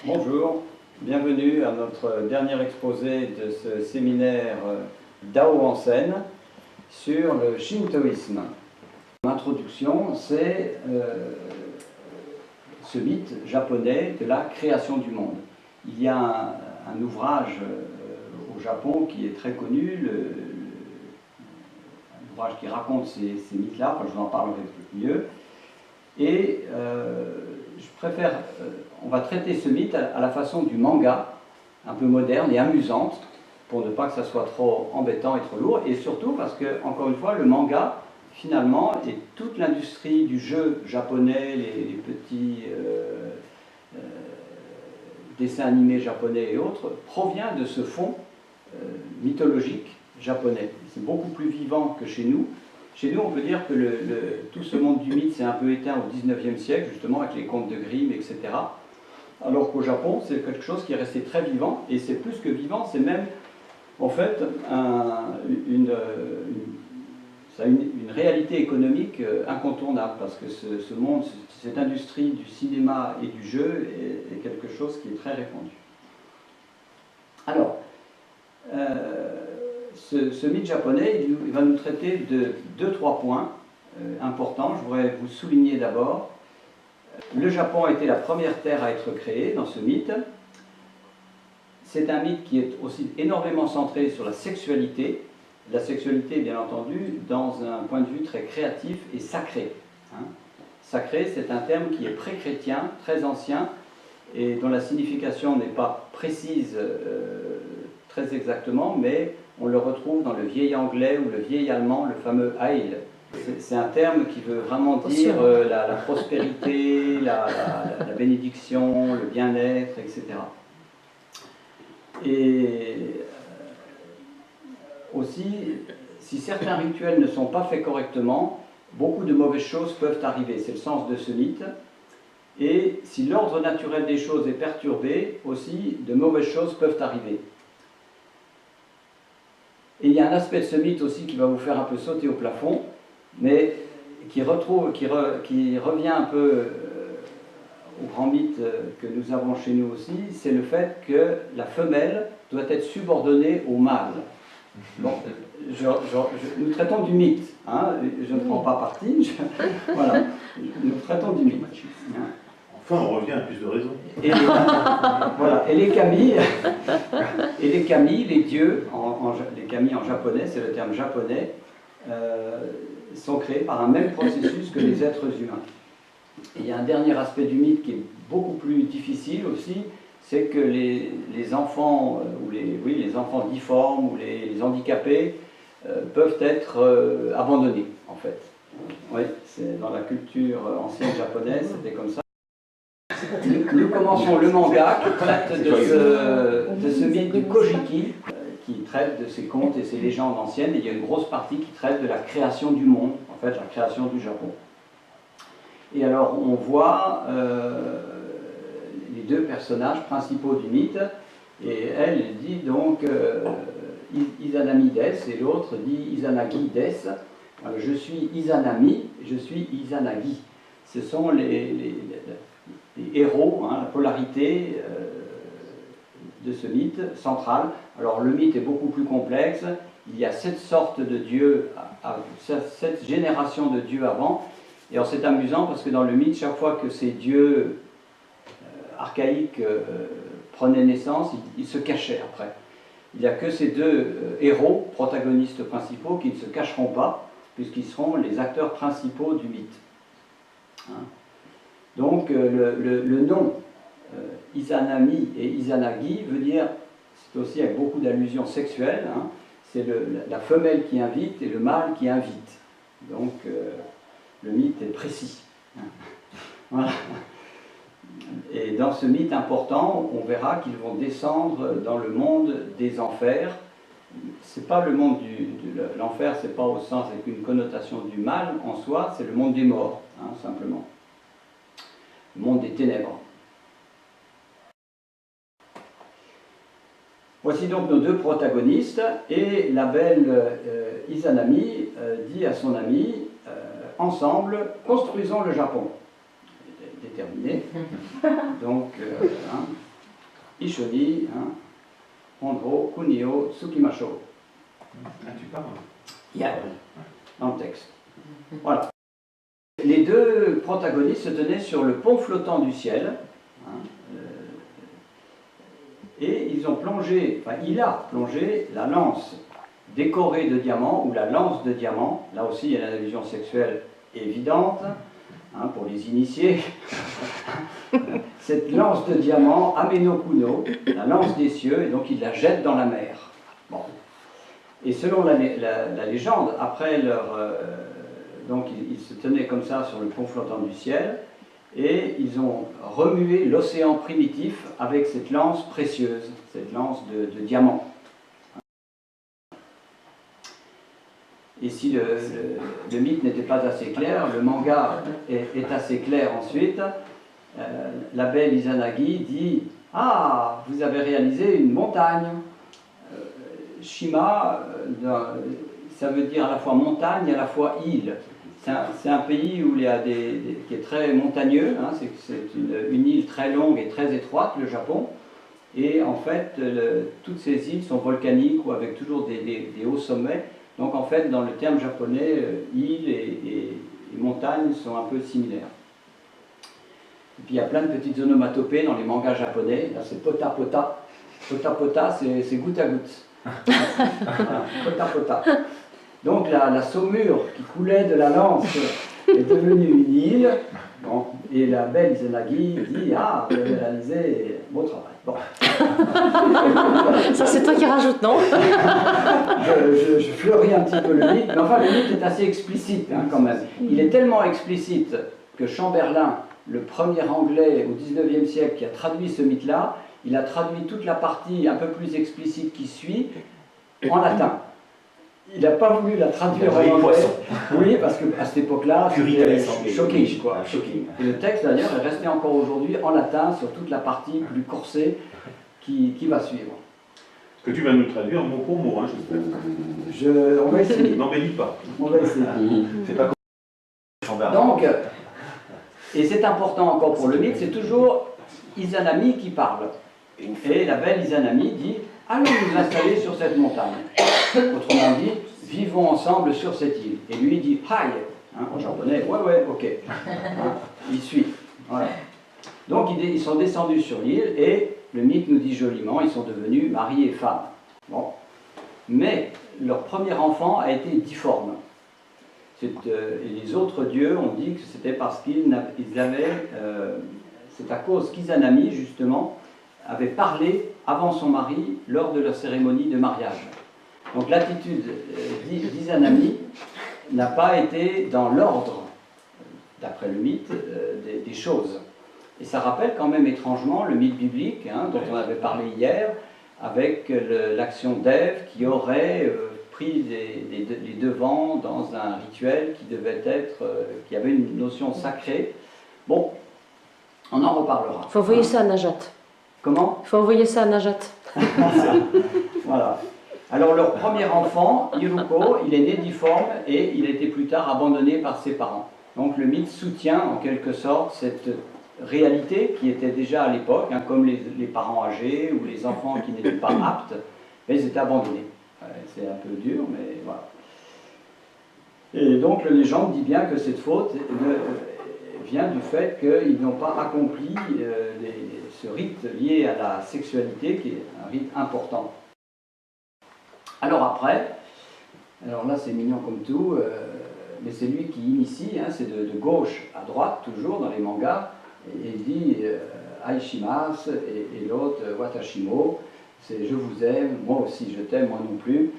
Bonjour, bienvenue à notre dernier exposé de ce séminaire Dao en scène sur le shintoïsme. L'introduction, c'est ce mythe japonais de la création du monde. Il y a un ouvrage au Japon qui est très connu, un ouvrage qui raconte ces mythes-là, enfin, je vous en parlerai mieux. Et je préfère, on va traiter ce mythe à la façon du manga, un peu moderne et amusante, pour ne pas que ça soit trop embêtant et trop lourd, et surtout parce que, encore une fois, le manga, finalement, et toute l'industrie du jeu japonais, les petits dessins animés japonais et autres, provient de ce fond mythologique japonais. C'est beaucoup plus vivant que chez nous. Chez nous, on peut dire que tout ce monde du mythe s'est un peu éteint au XIXe siècle, justement, avec les contes de Grimm, etc. Alors qu'au Japon, c'est quelque chose qui est resté très vivant, et c'est plus que vivant, c'est même, en fait, une réalité économique incontournable, parce que ce monde, cette industrie du cinéma et du jeu est quelque chose qui est très répandu. Alors, ce mythe japonais, il va nous traiter de 2-3 points importants. Je voudrais vous souligner d'abord, le Japon a été la première terre à être créée dans ce mythe. C'est un mythe qui est aussi énormément centré sur la sexualité, bien entendu, dans un point de vue très créatif et sacré. Sacré, c'est un terme qui est pré-chrétien, très ancien, et dont la signification n'est pas précise très exactement, mais on le retrouve dans le vieil anglais ou le vieil allemand, le fameux Heil. C'est un terme qui veut vraiment dire la prospérité, la bénédiction, le bien-être, etc. Et aussi, si certains rituels ne sont pas faits correctement, beaucoup de mauvaises choses peuvent arriver. C'est le sens de ce mythe. Et si l'ordre naturel des choses est perturbé, aussi de mauvaises choses peuvent arriver. Et il y a un aspect de ce mythe aussi qui va vous faire un peu sauter au plafond, mais qui revient un peu au grand mythe que nous avons chez nous aussi, c'est le fait que la femelle doit être subordonnée au mâle. Bon, nous traitons du mythe, hein, je ne prends pas parti, voilà, nous traitons du mythe. Enfin, on revient à plus de raison. Voilà. Et les kami, les dieux, les kami en japonais, c'est le terme japonais, sont créés par un même processus que les êtres humains. Et il y a un dernier aspect du mythe qui est beaucoup plus difficile aussi, c'est que les enfants, les enfants difformes ou les handicapés peuvent être abandonnés, en fait. Oui, c'est dans la culture ancienne japonaise, c'était comme ça. Nous commençons le manga qui traite de ce mythe du Kojiki, qui traite de ces contes et ces légendes anciennes, et il y a une grosse partie qui traite de la création du monde, en fait, la création du Japon. Et alors, on voit les deux personnages principaux du mythe, et elle dit donc Izanami des, et l'autre dit Izanagi des. Alors, je suis Izanami, je suis Izanagi. Ce sont les héros, la polarité de ce mythe central. Alors le mythe est beaucoup plus complexe, il y a 7 sortes de dieux, 7 générations de dieux avant, et alors c'est amusant parce que dans le mythe, chaque fois que ces dieux archaïques prenaient naissance, ils se cachaient après. Il n'y a que ces deux héros, protagonistes principaux, qui ne se cacheront pas, puisqu'ils seront les acteurs principaux du mythe. Donc le nom Izanami et Izanagi veut dire, c'est aussi avec beaucoup d'allusions sexuelles, c'est la femelle qui invite et le mâle qui invite. Donc le mythe est précis. Voilà. Et dans ce mythe important, on verra qu'ils vont descendre dans le monde des enfers. C'est pas le monde de l'enfer, c'est pas au sens avec une connotation du mal en soi, c'est le monde des morts, simplement. Le monde des ténèbres. Voici donc nos deux protagonistes, et la belle Izanami dit à son ami, ensemble, construisons le Japon. Des est terminé. Donc, Ishoni, Hondro, Kunio, Tsukimasho. Ah, tu parles. Yeah, dans le texte. Voilà. Les deux protagonistes se tenaient sur le pont flottant du ciel. Et ils ont plongé, enfin il a plongé la lance décorée de diamants, ou la lance de diamants. Là aussi, il y a une allusion sexuelle évidente, pour les initiés. Cette lance de diamants, Ameno Kuno, la lance des cieux, et donc il la jette dans la mer. Bon. Et selon la légende, après leur... donc ils se tenaient comme ça sur le pont flottant du ciel, et ils ont remué l'océan primitif avec cette lance précieuse, cette lance de diamant. Et si le mythe n'était pas assez clair, le manga est assez clair ensuite. La belle Izanagi dit « Ah, vous avez réalisé une montagne !» Shima, ça veut dire à la fois montagne et à la fois île. C'est un pays où il y a qui est très montagneux, c'est une île très longue et très étroite, le Japon. Et en fait, toutes ces îles sont volcaniques ou avec toujours des hauts sommets. Donc en fait, dans le terme japonais, île et montagne sont un peu similaires. Et puis il y a plein de petites onomatopées dans les mangas japonais. Là, c'est pota pota. Pota pota, c'est goutte à goutte. Voilà, pota pota. Donc la saumure qui coulait de la lance est devenue une île. Bon, et la belle Izanagi dit « Ah, vous avez réalisé beau travail. » Bon. Ça, c'est toi qui rajoutes, non? Je fleuris un petit peu le mythe, mais enfin le mythe est assez explicite quand même. Il est tellement explicite que Chamberlain, le premier anglais au XIXe siècle qui a traduit ce mythe-là, il a traduit toute la partie un peu plus explicite qui suit en latin. Il n'a pas voulu la traduire en anglais. Oui, parce qu'à cette époque-là, c'était shocking, quoi. Et le texte, d'ailleurs, est resté encore aujourd'hui en latin sur toute la partie plus corsée qui va suivre. Que tu vas nous traduire mot pour mot, On va essayer. N'embellis pas. On va essayer. C'est pas comme Donc, et c'est important encore pour le mythe, c'est toujours Izanami qui parle. Et la belle Izanami dit « Allons nous installer sur cette montagne ». Autrement dit, vivons ensemble sur cette île. Et lui dit « Hai ». En japonais, ouais, ok. Il suit. Voilà. Donc ils sont descendus sur l'île et le mythe nous dit joliment, ils sont devenus mari et femme. Bon. Mais leur premier enfant a été difforme. Et les autres dieux ont dit que c'était parce qu'ils avaient... c'est à cause qu'Izanami, justement, avait parlé avant son mari lors de leur cérémonie de mariage. Donc l'attitude d'Izanami n'a pas été dans l'ordre, d'après le mythe, des choses. Et ça rappelle quand même étrangement le mythe biblique, dont on avait parlé hier, avec l'action d'Ève qui aurait pris les devants dans un rituel qui devait être, qui avait une notion sacrée. Bon, on en reparlera. Il faut envoyer ça à Najat. Comment? Il faut envoyer ça à Najat. Voilà. Alors leur premier enfant, Iruko, il est né difforme et il a été plus tard abandonné par ses parents. Donc le mythe soutient en quelque sorte cette réalité qui était déjà à l'époque, comme les parents âgés ou les enfants qui n'étaient pas aptes, mais ils étaient abandonnés. C'est un peu dur, mais voilà. Et donc la légende dit bien que cette faute vient du fait qu'ils n'ont pas accompli ce rite lié à la sexualité, qui est un rite important. Alors après, alors là c'est mignon comme tout, mais c'est lui qui initie, c'est de gauche à droite, toujours dans les mangas, et il dit Aishimasu, et l'autre Watashimo, c'est je vous aime, moi aussi je t'aime, moi non plus,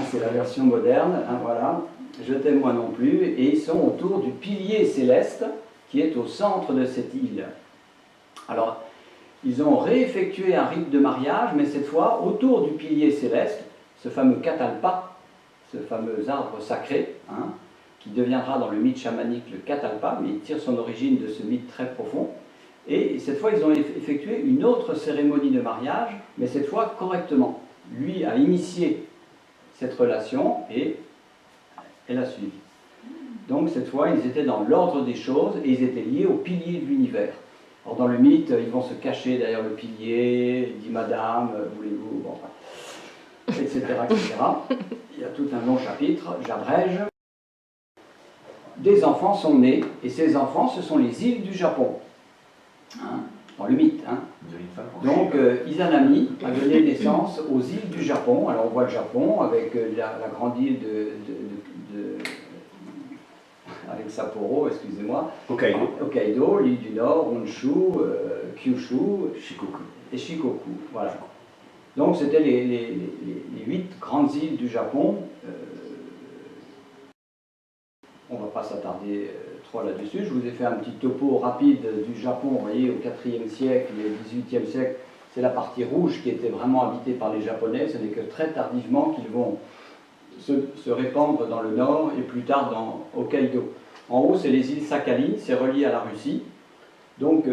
c'est la version moderne, voilà, je t'aime, moi non plus, et ils sont autour du pilier céleste qui est au centre de cette île. Alors, ils ont réeffectué un rite de mariage, mais cette fois autour du pilier céleste, ce fameux Catalpa, ce fameux arbre sacré, qui deviendra dans le mythe chamanique le Catalpa, mais il tire son origine de ce mythe très profond. Et cette fois, ils ont effectué une autre cérémonie de mariage, mais cette fois correctement. Lui a initié cette relation et elle a suivi. Donc cette fois, ils étaient dans l'ordre des choses et ils étaient liés au pilier de l'univers. Alors dans le mythe, ils vont se cacher derrière le pilier, il dit Madame, voulez-vous, bon, etc., etc. Il y a tout un long chapitre, j'abrège. Des enfants sont nés, et ces enfants, ce sont les îles du Japon. Hein, dans le mythe. Hein. Donc Izanami a donné naissance aux îles du Japon. Alors on voit le Japon avec la grande île avec Sapporo, excusez-moi, Hokkaido, l'île du Nord, Honshu, Kyushu, Shikoku. Et Shikoku. Voilà. Donc c'était les 8 grandes îles du Japon. On ne va pas s'attarder trop là-dessus. Je vous ai fait un petit topo rapide du Japon. Vous voyez, au IVe siècle et au XVIIIe siècle, c'est la partie rouge qui était vraiment habitée par les Japonais. Ce n'est que très tardivement qu'ils vont se répandre dans le nord et plus tard dans Hokkaido. En haut, c'est les îles Sakhalin, c'est relié à la Russie. Donc,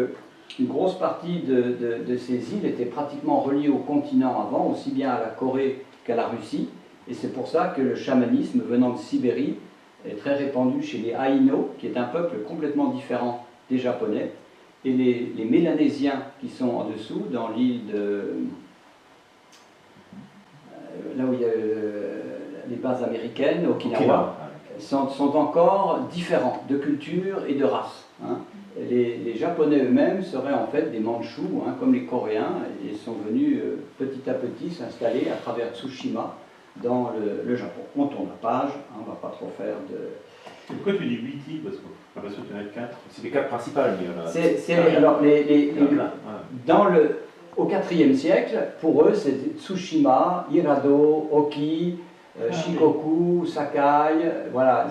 une grosse partie de ces îles était pratiquement reliée au continent avant, aussi bien à la Corée qu'à la Russie. Et c'est pour ça que le chamanisme venant de Sibérie est très répandu chez les Aïno, qui est un peuple complètement différent des Japonais. Et les Mélanésiens qui sont en dessous, dans l'île de... là où il y a les bases américaines, Okinawa, sont encore différents de culture et de race. Hein. Les Japonais eux-mêmes seraient en fait des Mandchous, hein, comme les Coréens, et sont venus petit à petit s'installer à travers Tsushima dans le Japon. On tourne la page, hein, on ne va pas trop faire de... Pourquoi tu dis 8 îles? Parce que j'ai l'impression qu'il y en a 4. C'est les 4 principales, mais il y en a... Alors, au IVe siècle, pour eux, c'était Tsushima, Hirado, Oki, Shikoku, Sakai, voilà,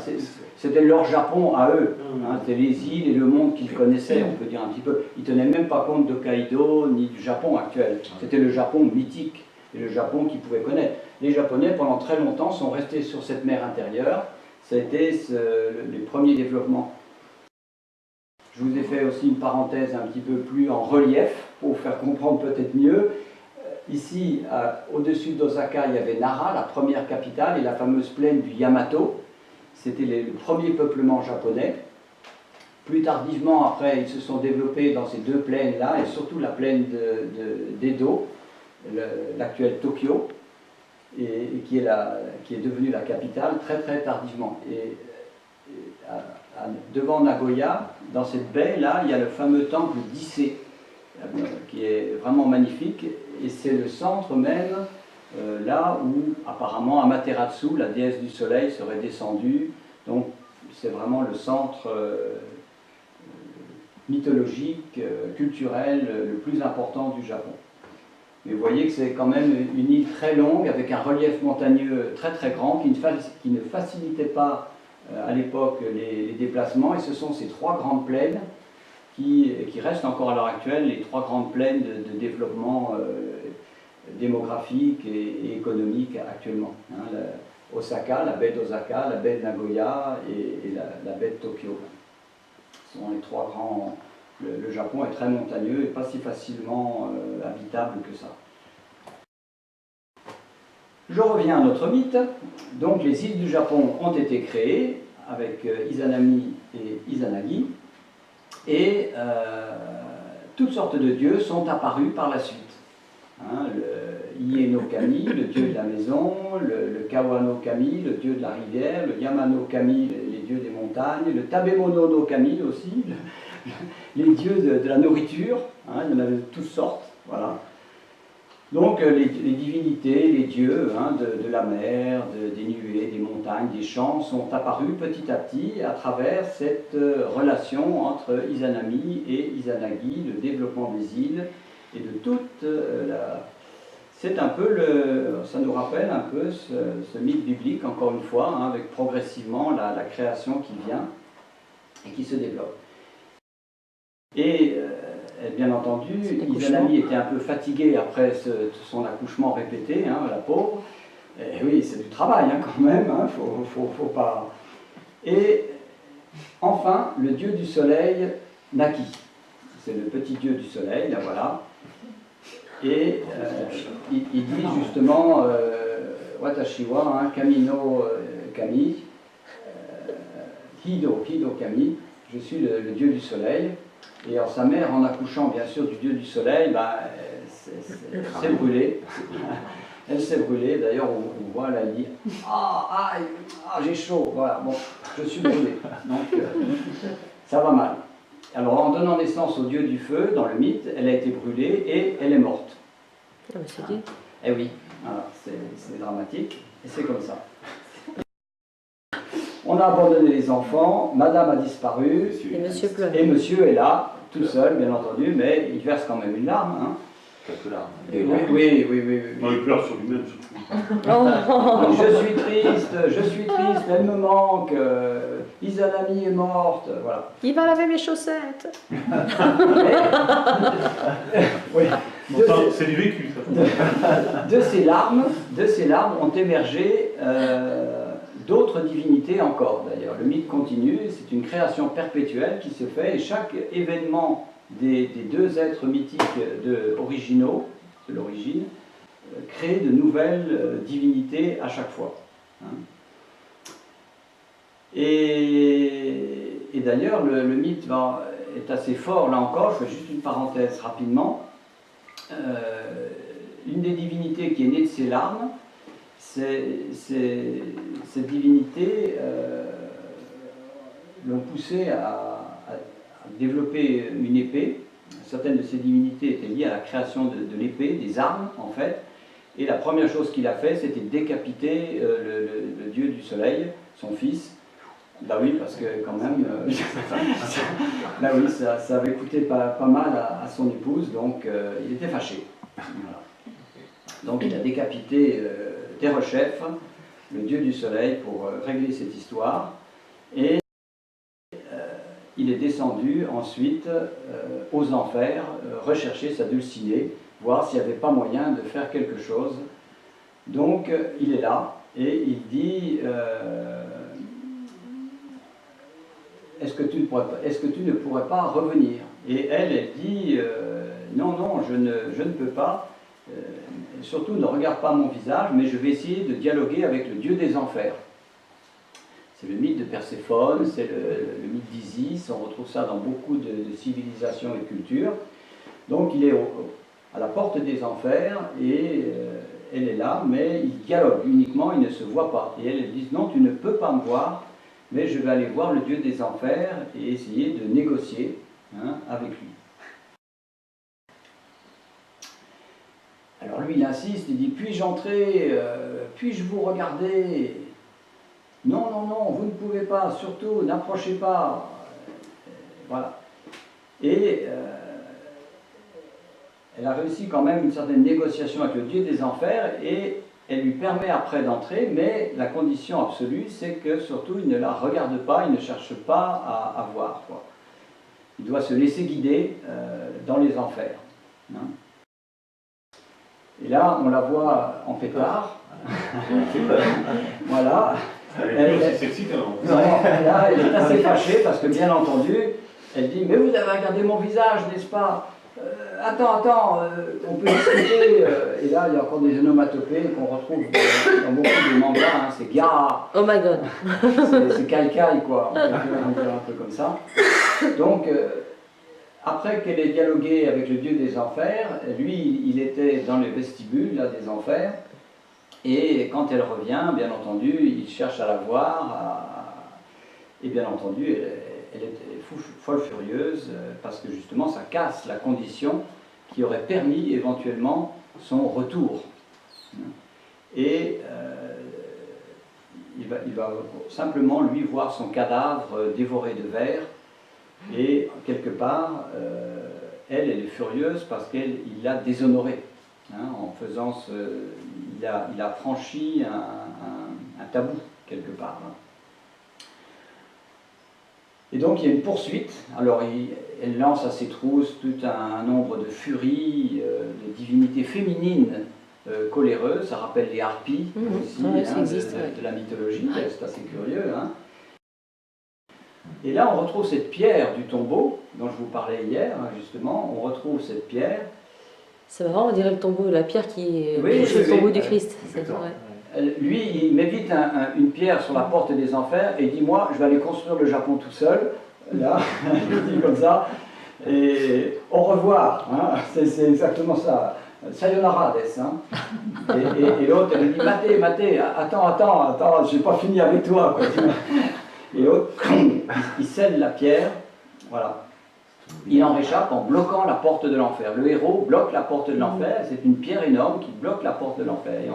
c'était leur Japon à eux. Hein, c'était les îles et le monde qu'ils connaissaient, on peut dire un petit peu. Ils ne tenaient même pas compte d'Hokkaido ni du Japon actuel. C'était le Japon mythique et le Japon qu'ils pouvaient connaître. Les Japonais, pendant très longtemps, sont restés sur cette mer intérieure. Ça a été les premiers développements. Je vous ai fait aussi une parenthèse un petit peu plus en relief, pour faire comprendre peut-être mieux. Ici, au-dessus d'Osaka, il y avait Nara, la première capitale, et la fameuse plaine du Yamato. C'était le premier peuplement japonais. Plus tardivement, après, ils se sont développés dans ces deux plaines-là, et surtout la plaine d'Edo, l'actuel Tokyo, et qui est devenue la capitale très très tardivement. Et devant Nagoya, dans cette baie-là, il y a le fameux temple d'Issei, qui est vraiment magnifique, et c'est le centre même, là où apparemment Amaterasu, la déesse du soleil, serait descendue. Donc c'est vraiment le centre mythologique, culturel, le plus important du Japon. Mais vous voyez que c'est quand même une île très longue, avec un relief montagneux très très grand, qui ne facilitait pas à l'époque les déplacements, et ce sont ces 3 grandes plaines qui restent encore à l'heure actuelle les 3 grandes plaines de développement démographique et économique actuellement. Hein, Osaka, la baie d'Osaka, la baie de Nagoya et la baie de Tokyo. Ce sont les 3 grands... Le Japon est très montagneux et pas si facilement habitable que ça. Je reviens à notre mythe. Donc les îles du Japon ont été créées avec Izanami et Izanagi, et toutes sortes de dieux sont apparus par la suite. Hein, le Ie no Kami, le dieu de la maison, le Kawa no Kami, le dieu de la rivière, le Yama no Kami, les dieux des montagnes, le Tabemono no Kami aussi, les dieux de la nourriture, hein, il y en avait de toutes sortes, voilà. Donc les divinités, les dieux hein, de la mer, des nuées, des montagnes, des champs sont apparus petit à petit à travers cette relation entre Izanami et Izanagi, le développement des îles et de toute la... C'est un peu ça nous rappelle un peu ce mythe biblique, encore une fois, hein, avec progressivement la création qui vient et qui se développe. Et bien entendu, Izanami était un peu fatiguée après son accouchement répété, hein, la pauvre. Et oui, c'est du travail hein, quand même, hein, faut pas... Et enfin, le dieu du soleil naquit. C'est le petit dieu du soleil, là voilà. Et il dit justement, Watashiwa, hein, Kamino Kami, Hido Kami, je suis le dieu du soleil. Et alors, sa mère, en accouchant bien sûr du dieu du soleil, s'est brûlée. Elle s'est brûlée, d'ailleurs on voit là, elle dit « Ah, j'ai chaud, voilà, bon, je suis brûlée. » Donc ça va mal. Alors en donnant naissance au dieu du feu, dans le mythe, elle a été brûlée et elle est morte. Ah, c'est dit. Eh oui, voilà, c'est dramatique, et c'est comme ça. On a abandonné les enfants, madame a disparu, Et monsieur pleure. et monsieur est là, tout seul bien entendu, mais il verse quand même une larme. Hein. Quelques larmes. Oui. Non, il pleure sur lui-même surtout. Je suis triste, elle me manque, Izanami est morte, voilà. Il va laver mes chaussettes. Oui. C'est du vécu, ça. De ces larmes ont émergé d'autres divinités encore, d'ailleurs. Le mythe continue, c'est une création perpétuelle qui se fait, et chaque événement des deux êtres mythiques originaux, de l'origine, crée de nouvelles divinités à chaque fois. Hein. Et d'ailleurs, le mythe est assez fort, là encore, je fais juste une parenthèse rapidement. Une des divinités qui est née de ces larmes, cette divinité l'ont poussé à développer une épée. Certaines de ces divinités étaient liées à la création de l'épée, des armes en fait. Et la première chose qu'il a fait, c'était décapiter le dieu du soleil, son fils. Bah oui, parce que quand même, bah oui, ça avait coûté pas mal à son épouse, donc il était fâché. Voilà. Donc il a décapité Dérochef, le dieu du soleil, pour régler cette histoire. Et il est descendu ensuite aux enfers, rechercher sa dulcinée, voir s'il n'y avait pas moyen de faire quelque chose. Donc il est là et il dit est-ce que tu ne pourrais pas revenir? Et elle dit non, je ne peux pas, surtout ne regarde pas mon visage, mais je vais essayer de dialoguer avec le dieu des enfers. C'est le mythe de Perséphone, c'est le mythe d'Isis, on retrouve ça dans beaucoup de civilisations et de cultures. Donc il est à la porte des enfers et elle est là, mais il dialogue uniquement, il ne se voit pas. Et elle dit non, tu ne peux pas me voir, mais je vais aller voir le dieu des enfers et essayer de négocier avec lui. Alors lui il insiste, il dit puis-je entrer, puis-je vous regarder? Non, vous ne pouvez pas, surtout n'approchez pas. Voilà. Et elle a réussi quand même une certaine négociation avec le dieu des enfers et elle lui permet après d'entrer, mais la condition absolue, c'est que surtout il ne la regarde pas, il ne cherche pas à voir, quoi. Il doit se laisser guider dans les enfers. Hein. Et là, on la voit en pétard. Voilà. Elle est sexy quand même. Non, là, elle est assez fâchée parce que, bien entendu, elle dit « Mais vous avez regardé mon visage, n'est-ce pas ? Attends, on peut discuter. » Et là, il y a encore des onomatopées qu'on retrouve dans beaucoup de mangas. Hein, c'est « Ga ». Oh my god. C'est « Kai Kai », quoi. On peut dire un peu comme ça. Donc, après qu'elle ait dialogué avec le dieu des enfers, lui, il était dans les vestibules là, des enfers. Et quand elle revient, bien entendu, il cherche à la voir. Et bien entendu, elle est folle furieuse parce que justement, ça casse la condition qui aurait permis éventuellement son retour. Et il va simplement, lui, voir son cadavre dévoré de vers. Et quelque part, elle est furieuse parce qu'il l'a déshonoré. En faisant il a franchi un tabou quelque part. Et donc il y a une poursuite. Alors elle lance à ses trousses tout un nombre de furies, de divinités féminines coléreuses. Ça rappelle les harpies aussi, ça existe, de la mythologie. C'est assez curieux. Hein. Et là on retrouve cette pierre du tombeau dont je vous parlais hier, justement. On retrouve cette pierre. C'est marrant, on dirait le tombeau, la pierre qui est oui, le tombeau du Christ. Elle lui, il met vite une pierre sur la porte des enfers et il dit, moi, je vais aller construire le Japon tout seul. Là, il dit comme ça. Et au revoir, hein, c'est exactement ça. Sayonara des. Hein. Et l'autre, elle lui dit, Maté, attends, j'ai pas fini avec toi. Quoi. Et l'autre, il scelle la pierre, voilà. Il en réchappe en bloquant la porte de l'enfer. Le héros bloque la porte de l'enfer, c'est une pierre énorme qui bloque la porte de l'enfer. Et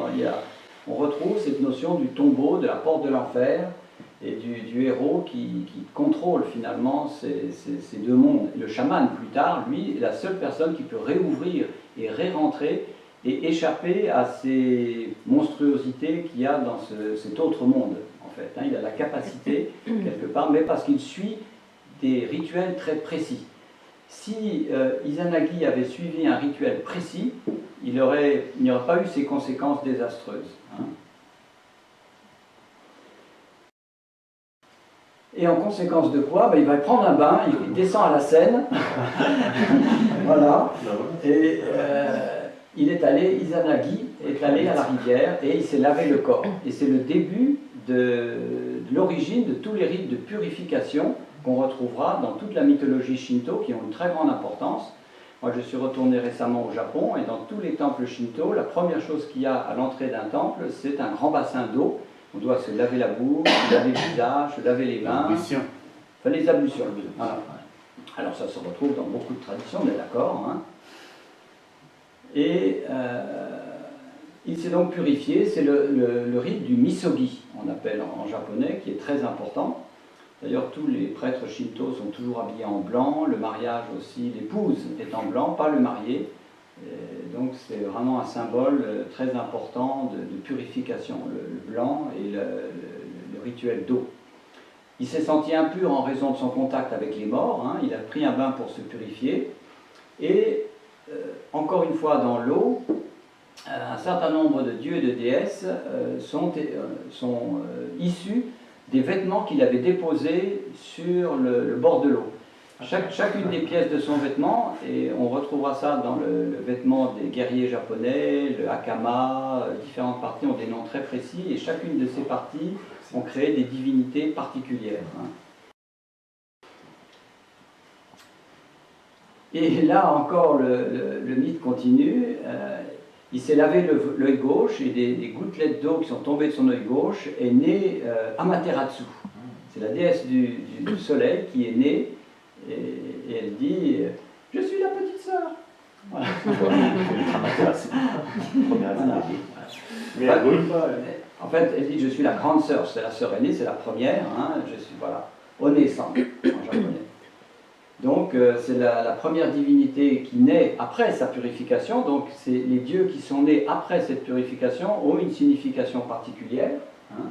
on retrouve cette notion du tombeau, de la porte de l'enfer, et du héros qui contrôle finalement ces deux mondes. Le chaman, plus tard, lui, est la seule personne qui peut réouvrir et ré-rentrer et échapper à ces monstruosités qu'il y a dans cet autre monde, en fait. Hein, il a la capacité, quelque part, mais parce qu'il suit des rituels très précis. Si Izanagi avait suivi un rituel précis, il n'y aurait pas eu ces conséquences désastreuses. Hein. Et en conséquence de quoi, il va prendre un bain, il descend à la Seine, voilà, et Izanagi est allé à la rivière et il s'est lavé le corps. Et c'est le début de l'origine de tous les rites de purification qu'on retrouvera dans toute la mythologie shinto, qui ont une très grande importance. Moi, je suis retourné récemment au Japon, et dans tous les temples shinto, la première chose qu'il y a à l'entrée d'un temple, c'est un grand bassin d'eau. On doit se laver la bouche, se laver le visage, se laver les mains. Enfin, les ablutions. Voilà. Alors, ça se retrouve dans beaucoup de traditions, on est d'accord. Hein. Et il s'est donc purifié, c'est le rite du misogi, on appelle en japonais, qui est très important. D'ailleurs, tous les prêtres shinto sont toujours habillés en blanc, le mariage aussi, l'épouse est en blanc, pas le marié. Et donc c'est vraiment un symbole très important de purification, le blanc et le rituel d'eau. Il s'est senti impur en raison de son contact avec les morts, hein, il a pris un bain pour se purifier, et encore une fois dans l'eau, un certain nombre de dieux et de déesses sont issus des vêtements qu'il avait déposés sur le bord de l'eau. Chacune des pièces de son vêtement, et on retrouvera ça dans le vêtement des guerriers japonais, le hakama, différentes parties ont des noms très précis, et chacune de ces parties ont créé des divinités particulières. Hein. Et là encore, le mythe continue. Il s'est lavé l'œil gauche et des gouttelettes d'eau qui sont tombées de son œil gauche est née Amaterasu. C'est la déesse du soleil qui est née et elle dit « Je suis la petite sœur ». Voilà. En fait, elle dit « Je suis la grande sœur ». C'est la sœur aînée, c'est la première. Hein, je suis, voilà, One-san en japonais. Donc c'est la première divinité qui naît après sa purification, donc c'est les dieux qui sont nés après cette purification ont une signification particulière. Hein.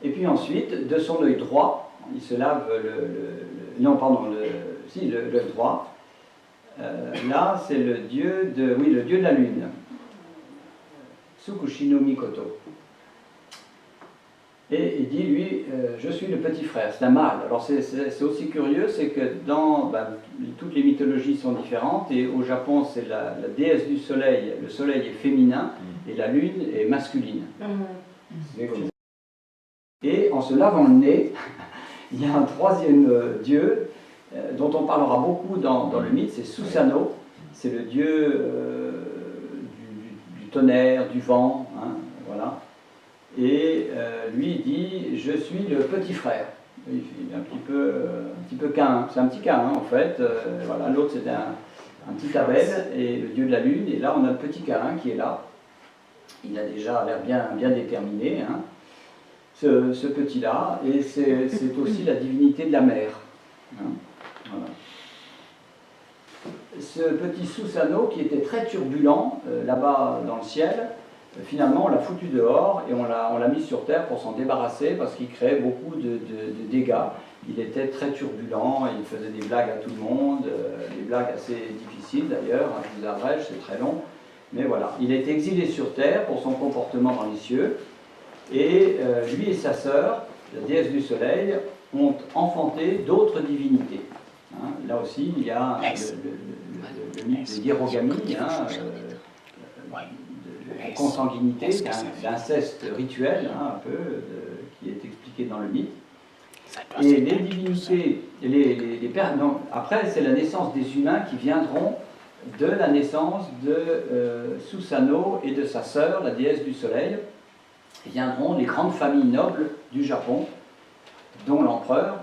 Et puis ensuite, de son œil droit, il se lave l'œil droit. Là, c'est le dieu de la lune, Tsukushino Mikoto. Et il dit, lui, je suis le petit frère, c'est un mâle. Alors c'est aussi curieux, c'est que toutes les mythologies sont différentes, et au Japon, c'est la déesse du soleil, le soleil est féminin, et la lune est masculine. Et en se lavant le nez, il y a un troisième dieu, dont on parlera beaucoup dans le mythe, c'est Susanoo, c'est le dieu du tonnerre, du vent, hein, voilà. Et lui il dit « Je suis le petit frère ». Il est un petit peu Caïn, c'est un petit Caïn en fait. Voilà, l'autre c'est un petit Abel, et le dieu de la lune, et là on a le petit Caïn qui est là. Il a déjà l'air bien déterminé, hein, ce petit-là, et c'est aussi la divinité de la mer. Hein, voilà. Ce petit Susanoo qui était très turbulent là-bas dans le ciel, finalement, on l'a foutu dehors et on l'a mis sur terre pour s'en débarrasser parce qu'il créait beaucoup de dégâts. Il était très turbulent, il faisait des blagues à tout le monde, des blagues assez difficiles d'ailleurs, hein, je vous abrège, c'est très long. Mais voilà, il est exilé sur terre pour son comportement dans les cieux. Et lui et sa sœur, la déesse du soleil, ont enfanté d'autres divinités. Hein, là aussi, il y a le mythe de l'hirogami, hein, consanguinité, d'inceste rituel, hein, un peu, qui est expliqué dans le mythe. Et les divinités, donc, après c'est la naissance des humains qui viendront de la naissance de Susanoo et de sa sœur, la déesse du soleil, viendront les grandes familles nobles du Japon, dont l'empereur.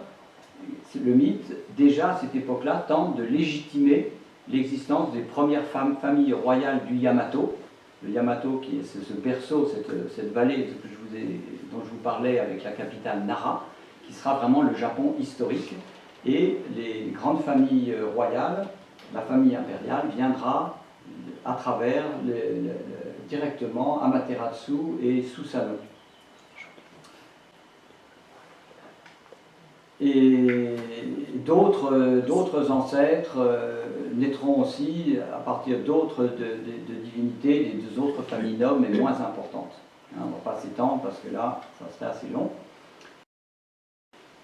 Le mythe, déjà à cette époque-là, tente de légitimer l'existence des premières familles royales du Yamato. Le Yamato, qui est ce berceau, cette vallée dont je vous parlais avec la capitale Nara, qui sera vraiment le Japon historique. Et les grandes familles royales, la famille impériale, viendra à travers directement Amaterasu et Susanoo. Et d'autres ancêtres naîtront aussi à partir d'autres de divinités, des autres familles nobles, mais moins importantes. Hein, on ne va pas s'étendre parce que là, ça serait assez long.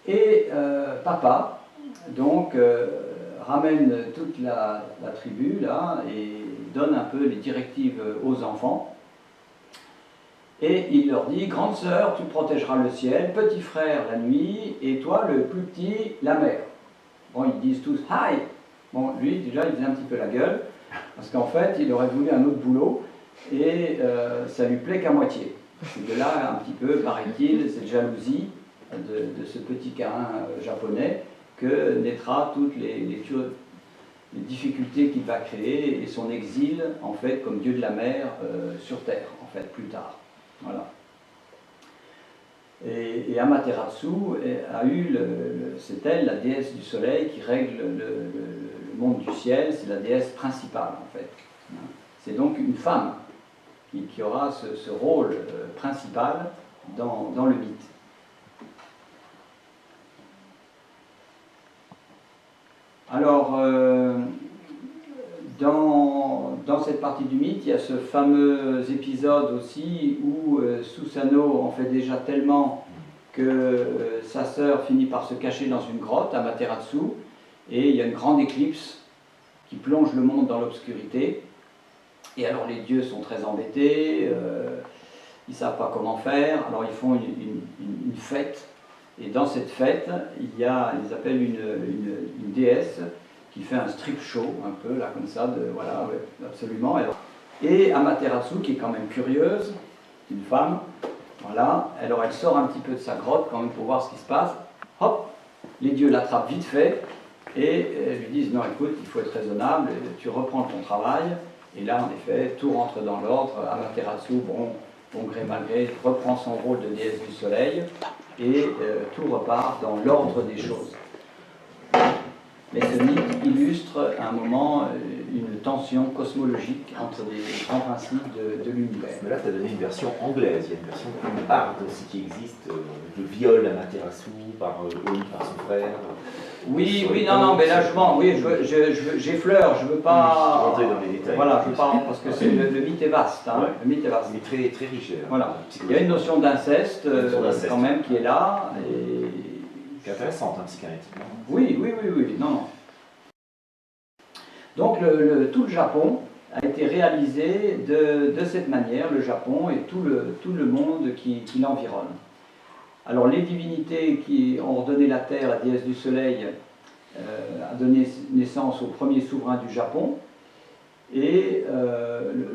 Et Papa, donc, ramène toute la tribu là et donne un peu les directives aux enfants. Et il leur dit, grande sœur, tu protégeras le ciel, petit frère la nuit, et toi, le plus petit, la mer. Bon, ils disent tous, hi. Bon, lui, déjà, il faisait un petit peu la gueule, parce qu'en fait, il aurait voulu un autre boulot, et ça lui plaît qu'à moitié. C'est de là, un petit peu, paraît-il, cette jalousie de ce petit carin japonais, que naîtra toutes les difficultés qu'il va créer, et son exil, en fait, comme dieu de la mer sur Terre, en fait, plus tard. Voilà. Et Amaterasu a eu, c'est elle, la déesse du soleil, qui règle le monde du ciel, c'est la déesse principale en fait. C'est donc une femme qui aura ce rôle principal dans le mythe. Alors, dans cette partie du mythe, il y a ce fameux épisode aussi où Susanoo en fait déjà tellement que sa sœur finit par se cacher dans une grotte, Amaterasu, et il y a une grande éclipse qui plonge le monde dans l'obscurité. Et alors les dieux sont très embêtés, ils ne savent pas comment faire, alors ils font une fête, et dans cette fête, il y a, ils appellent une déesse qui fait un strip show, un peu, là, comme ça, voilà, ouais, absolument. Et Amaterasu, qui est quand même curieuse, une femme, voilà, alors elle sort un petit peu de sa grotte, quand même, pour voir ce qui se passe. Hop, les dieux l'attrapent vite fait, et lui disent, non, écoute, il faut être raisonnable, tu reprends ton travail, et là, en effet, tout rentre dans l'ordre. Amaterasu, bon gré mal gré, reprend son rôle de déesse du soleil, et tout repart dans l'ordre des choses. Mais ce mythe illustre à un moment une tension cosmologique entre les grands principes de l'univers. Mais là, tu as donné une version anglaise, il y a une version hard aussi qui existe, de viol Amaterasu par Oli, par son frère. Oui, non, mais là j'effleure, je veux pas rentrer dans les détails. Voilà, je veux pas, parce que le mythe est vaste, hein, ouais. le mythe est vaste. Il est très, très riche. Voilà. Il y a une notion d'inceste quand même qui est là. Et c'est intéressante, hein, psychanalytiquement. Oui, non. Donc tout le Japon a été réalisé de cette manière, le Japon et tout le monde qui l'environne. Alors les divinités qui ont ordonné la terre, la déesse du soleil, a donné naissance au premier souverain du Japon, et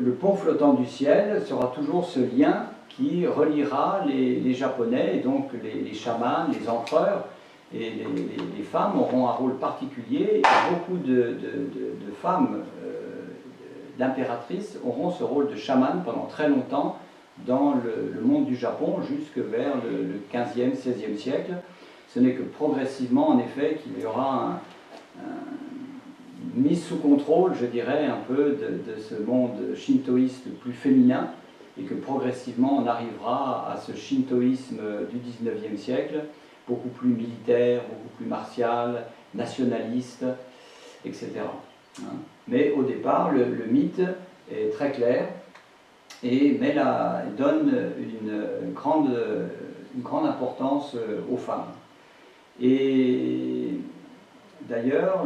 le pont flottant du ciel sera toujours ce lien qui reliera les Japonais, et donc les chamans, les empereurs, et les femmes auront un rôle particulier, et beaucoup de femmes, d'impératrices, auront ce rôle de chaman pendant très longtemps dans le monde du Japon, jusque vers le 15e, 16e siècle. Ce n'est que progressivement, en effet, qu'il y aura une mise sous contrôle, je dirais, un peu de ce monde shintoïste plus féminin, et que progressivement on arrivera à ce shintoïsme du 19e siècle, beaucoup plus militaire, beaucoup plus martial, nationaliste, etc. Mais au départ, le mythe est très clair, mais là, il donne une grande importance aux femmes. Et d'ailleurs,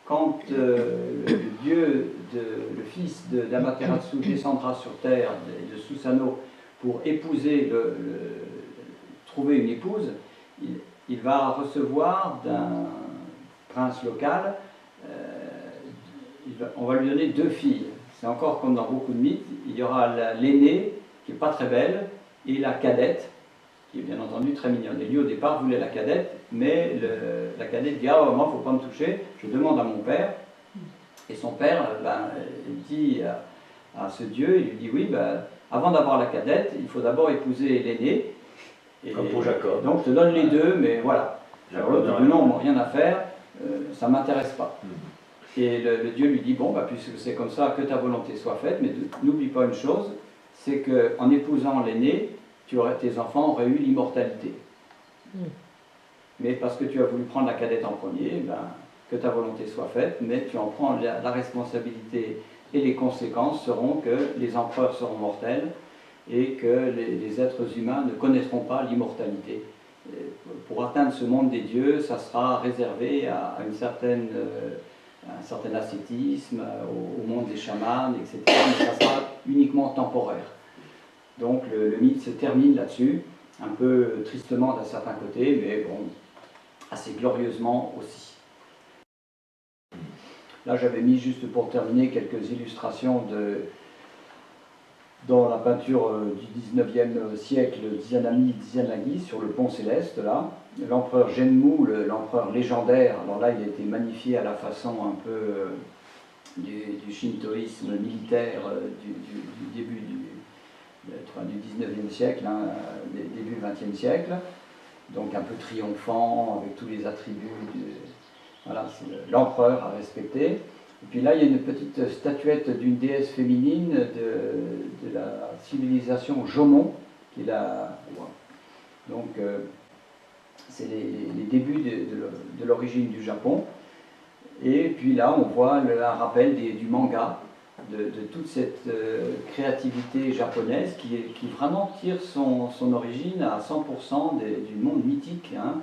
quand le le fils d'Amaterasu descendra sur terre de Susanoo pour épouser, trouver une épouse, il va recevoir d'un prince local, on va lui donner 2 filles. C'est encore comme dans beaucoup de mythes, il y aura l'aînée qui n'est pas très belle et la cadette qui est bien entendu très mignonne. Et lui au départ voulait la cadette, mais la cadette dit « Ah, moi il ne faut pas me toucher, je demande à mon père ». Et son père il dit à ce dieu, il lui dit « Oui, avant d'avoir la cadette, il faut d'abord épouser l'aînée. » Comme pour Jacob. Donc je te donne les deux, mais voilà. Alors l'autre dit « Non, rien à faire, ça ne m'intéresse pas. » Et le dieu lui dit « Bon, puisque c'est comme ça, que ta volonté soit faite, mais n'oublie pas une chose, c'est qu'en épousant l'aîné, tes enfants auraient eu l'immortalité. Mais parce que tu as voulu prendre la cadette en premier, que ta volonté soit faite, mais tu en prends la responsabilité et les conséquences seront que les empereurs seront mortels et que les êtres humains ne connaîtront pas l'immortalité. Pour atteindre ce monde des dieux, ça sera réservé à un certain ascétisme, au monde des chamans, etc. Mais ça sera uniquement temporaire. Donc le mythe se termine là-dessus, un peu tristement d'un certain côté, mais bon, assez glorieusement aussi. Là j'avais mis juste pour terminer quelques illustrations dans la peinture du 19e siècle, Izanagi sur le pont céleste, là. L'empereur Genmu, l'empereur légendaire, alors là il a été magnifié à la façon un peu du shintoïsme militaire du début du 19e siècle, début 20e siècle, donc un peu triomphant, avec tous les attributs, voilà, c'est l'empereur à respecter. Et puis là, il y a une petite statuette d'une déesse féminine de la civilisation Jomon, qui est là. Donc, c'est les débuts de l'origine du Japon. Et puis là, on voit un rappel du manga, de toute cette créativité japonaise qui vraiment tire son origine à 100% du monde mythique, hein,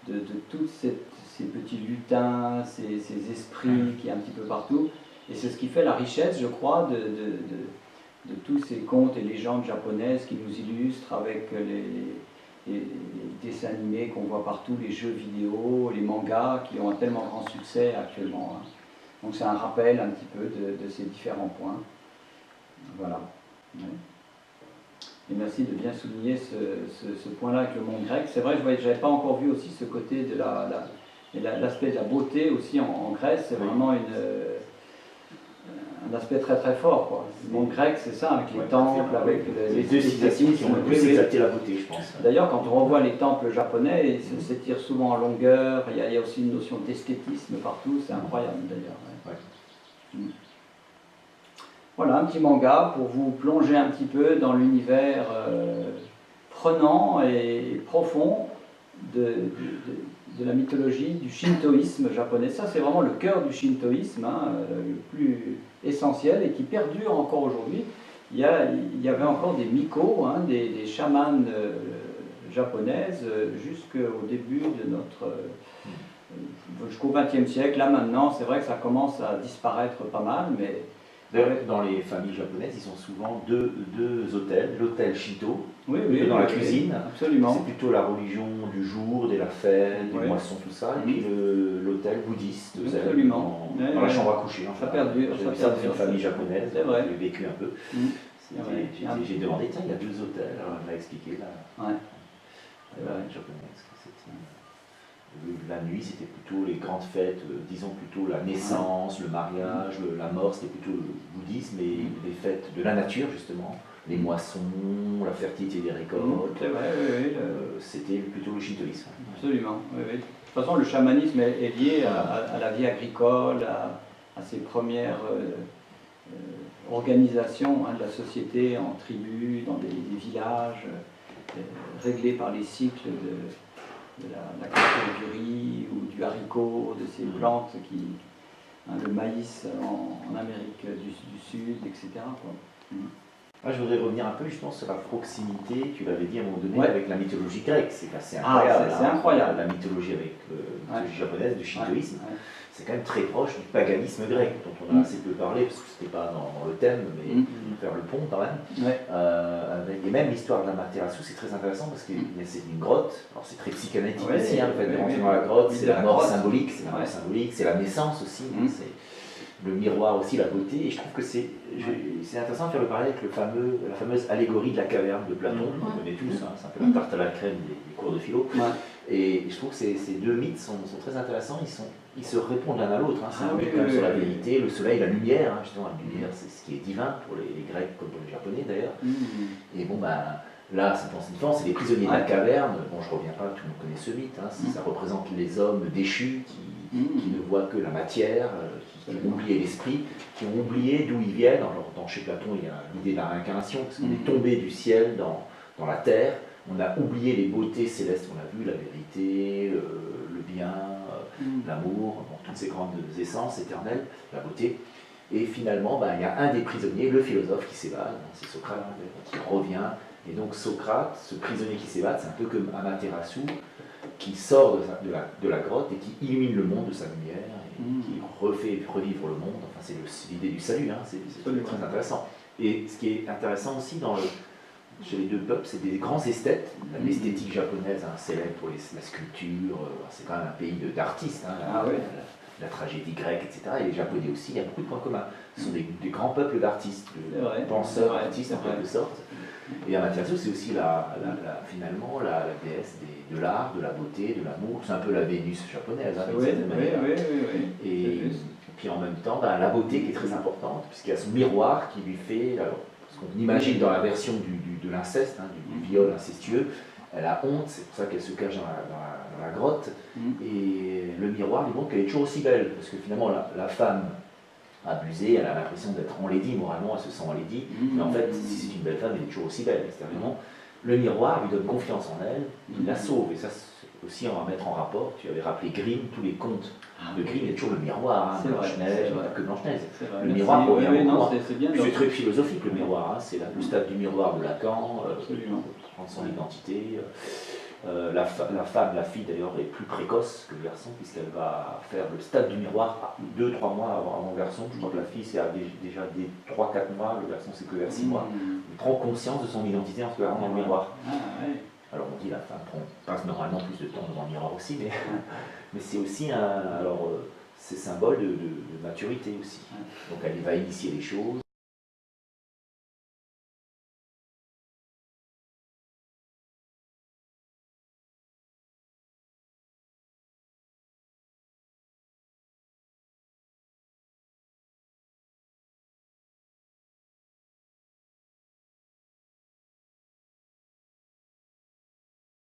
de tous ces petits lutins, ces esprits qui est un petit peu partout. Et c'est ce qui fait la richesse, je crois, de tous ces contes et légendes japonaises qui nous illustrent avec les dessins animés qu'on voit partout, les jeux vidéo, les mangas qui ont un tellement grand succès actuellement, hein. Donc c'est un rappel un petit peu de ces différents points. Voilà. Ouais. Et merci de bien souligner ce point-là avec le monde grec. C'est vrai, je n'avais pas encore vu aussi ce côté de l'aspect de la beauté aussi en Grèce. C'est vraiment un aspect très très fort, quoi. Le monde grec, c'est ça, avec les temples, avec les deux civilisations qui ont le plus exalté la beauté, je pense. D'ailleurs, quand on revoit les temples japonais, ils s'étirent souvent en longueur. Il y a aussi une notion d'esthétisme partout. C'est incroyable, d'ailleurs. Ouais. Voilà, un petit manga pour vous plonger un petit peu dans l'univers prenant et profond de la mythologie, du shintoïsme japonais. Ça, c'est vraiment le cœur du shintoïsme, hein, le plus essentiel et qui perdure encore aujourd'hui. Il y avait encore des miko, hein, des chamanes japonaises jusqu'au début de notre... jusqu'au XXe siècle. Là, maintenant, c'est vrai que ça commence à disparaître pas mal, mais... D'ailleurs, dans les familles japonaises, ils ont souvent deux hôtels. L'hôtel Shinto, oui, dans la cuisine, absolument. C'est plutôt la religion du jour, de la fête, des Oui. moissons, tout ça. Et puis l'hôtel bouddhiste, absolument. dans la chambre à coucher. Ça perdure. Ça dans une famille japonaise, c'est vrai. j'ai vécu un peu. J'ai demandé, tiens, il y a 2 hôtels. Alors, elle m'a expliqué la japonaise. La nuit, c'était plutôt les grandes fêtes, disons plutôt la naissance, le mariage, la mort, c'était plutôt le bouddhisme, et les fêtes de la nature, justement, les moissons, la fertilité des récoltes, c'est vrai, oui. C'était plutôt le shintoïsme. Absolument, oui. De toute façon, le chamanisme est lié à la vie agricole, à ces premières organisations, hein, de la société en tribus, dans des villages, réglés par les cycles de la culture du riz ou du haricot, de ces plantes le maïs en Amérique du Sud, etc. quoi. Moi, je voudrais revenir un peu justement sur la proximité, tu l'avais dit à un moment donné, Ouais. avec la mythologie grecque. C'est assez incroyable. C'est incroyable. La mythologie avec la mythologie japonaise, du shintoïsme, Ouais. c'est quand même très proche du paganisme grec, dont on a assez peu parlé, parce que c'était pas dans le thème, mais faire le pont quand même. Ouais. Et même l'histoire de la Materasu, c'est très intéressant parce que c'est une grotte. Alors c'est très psychanalytique aussi, hein, le fait de rentrer dans la grotte, c'est la mort symbolique, c'est la naissance aussi, c'est le miroir aussi, la beauté. Et je trouve que c'est intéressant de faire le parallèle avec la fameuse allégorie de la caverne de Platon, qu'on connaît tous, hein, c'est un peu la tarte à la crème des cours de philo. Et je trouve que ces deux mythes sont très intéressants, ils se répondent l'un à l'autre. Hein. C'est un mythe quand même sur la vérité, le soleil, la lumière. Hein, justement, la lumière, c'est ce qui est divin pour les Grecs comme pour les Japonais d'ailleurs. Et bon, ben, là, c'est les prisonniers de la caverne. Bon, je ne reviens pas, tout le monde connaît ce mythe. Hein. Ça représente les hommes déchus qui ne voient que la matière, qui ont oublié l'esprit, qui ont oublié d'où ils viennent. Alors, chez Platon, il y a l'idée de la réincarnation, parce qu'on est tombé du ciel dans la terre. On a oublié les beautés célestes, on a vu la vérité, le bien, l'amour, toutes ces grandes essences éternelles, la beauté. Et finalement, il y a un des prisonniers, le philosophe, qui s'évade, c'est Socrate, qui revient. Et donc Socrate, ce prisonnier qui s'évade, c'est un peu comme Amaterasu, qui sort de la grotte et qui illumine le monde de sa lumière, et qui refait revivre le monde. Enfin, c'est l'idée du salut, hein, c'est très intéressant. Et ce qui est intéressant aussi chez les deux peuples, c'est des grands esthètes. L'esthétique japonaise, hein, célèbre pour la sculpture, c'est quand même un pays d'artistes, hein, la tragédie grecque, etc. Et les Japonais aussi, il y a beaucoup de points communs. Ce sont des grands peuples d'artistes, de penseurs, artistes en quelque sorte. Et Amaterasu, c'est aussi finalement la déesse de l'art, de la beauté, de l'amour. C'est un peu la Vénus japonaise, d'une certaine manière. Et puis en même temps, la beauté qui est très importante, puisqu'il y a son miroir qui lui fait... Parce qu'on imagine dans la version de l'inceste, hein, du viol incestueux, elle a honte, c'est pour ça qu'elle se cache dans la grotte. Et le miroir lui montre qu'elle est toujours aussi belle, parce que finalement la femme abusée, elle a l'impression d'être enlaidie, moralement elle se sent enlaidie, mais en fait, si c'est une belle femme, elle est toujours aussi belle extérieurement. Le miroir lui donne confiance en elle, il la sauve, et ça aussi on va mettre en rapport, tu avais rappelé Grimm, tous les contes de Grimm, il y a toujours le miroir, hein, Blanche-Neige, pas que Blanche-Neige. Le miroir revient beaucoup. C'est très philosophique le miroir, hein, c'est le stade du miroir de Lacan, prendre son identité. La fille d'ailleurs, est plus précoce que le garçon, puisqu'elle va faire le stade du miroir 2-3 mois avant le garçon. Je crois que la fille, c'est déjà des 3-4 mois, le garçon, c'est que vers 6 mois. Il prend conscience de son identité en se regardant dans le miroir. Alors on dit la femme passe normalement plus de temps devant le miroir aussi, mais c'est aussi c'est symbole de maturité aussi. Donc elle va initier les choses.